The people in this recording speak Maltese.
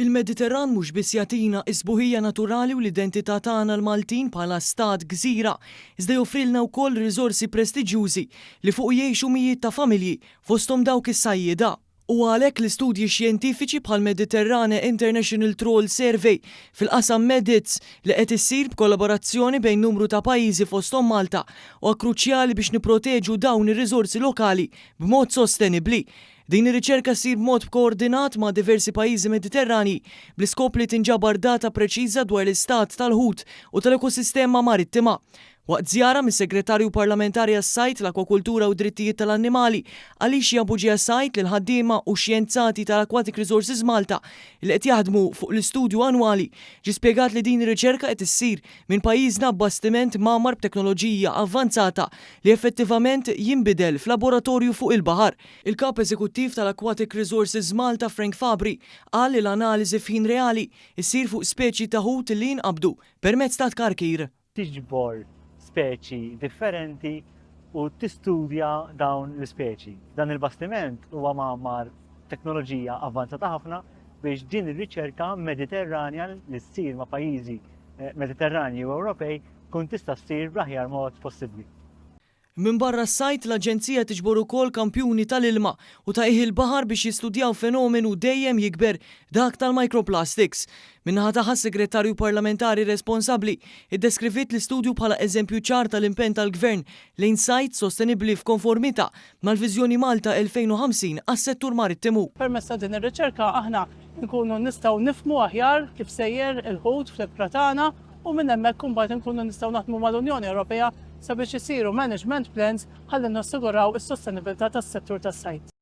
Il-Mediterran mhux biss jagħtina isbuħija naturali u l-identità tagħna l-Maltin bħala stat gżira, iżda joffrilna wkoll riżorsi prestiġjużi li fuq jgħixu mijiet ta' familji fosthom dawk is-sajjieda. U għalhekk l-istudji xjentifiċi bħal Mediterranean International Troll Survey fil-qasam Medits li qed issir b'kollaborazzjoni bejn numru ta' pajjiżi fosthom Malta huwa kruċjali biex nipproteġu dawn ir-riżorsi lokali b'mod sostenibbli. Din ir-riċerka ssir b'mod koordinat ma' diversi pajjiżi Mediterrani bl-iskop li tinġabar data preċiża dwar l-istat tal-ħut u tal-ekosistema marittima. Waqt żjara mis-Segretarju Parlamentari għas-Sajt, l-Akwakultura u Drittijiet tal-Annimali Alicia Buġija Sajt lil ħaddiema u xjenzati tal-Aquatic Resources Malta li qed jaħdmu fuq l-istudju annwali ġie spjegat li din ir-riċerka qed issir minn pajjiżna b'bastiment magħmar b'teknoloġija avvanzata li effettivament jinbidel f'laboratorju fuq il-baħar. Il-Kap Eżekuttiv tal-Aquatic Resources Malta Frank Fabri qal li l-analiżi f'ħin reali issir fuq speċi ta' ħut li jinqabdu permezz ta' tkarkir. Tiġbor speċi differenti u tistudja dawn l-speċi. Dan il-bastiment huwa magħmar teknoloġija avvanzata ħafna biex din ir-riċerka mediterranja li ssir ma' pajjiżi Mediterranji u Ewropej tkun tista' ssir bl-aħjar mod possibbli. Min barra s-sajt l-Aġenzija tiġbor ukoll kampjuni tal-ilma u ta' il-baħar biex jistudjaw fenomenu dejjem jikber dak tal-microplastics. Minnaħa tagħha segretarju parlamentari responsabbli iddeskrivit l-istudju bħala eżempju ċar tal-impenn tal-Gvern lejn sajt sostenibbli f'konformità mal-Viżjoni Malta 2050 għas-settur marittimu. Permezz ta' din ir-riċerka aħna nkunu nistgħu nifhmu aħjar kif sejjer il-ħut fl-ibra tagħna u minn hemmhekk imbagħad nkunu nistgħu naħdmu mal-Unjoni Ewropea sabiex isiru management plans ħalli nassiguraw is-sostenibilità tas-settur tas-sajt.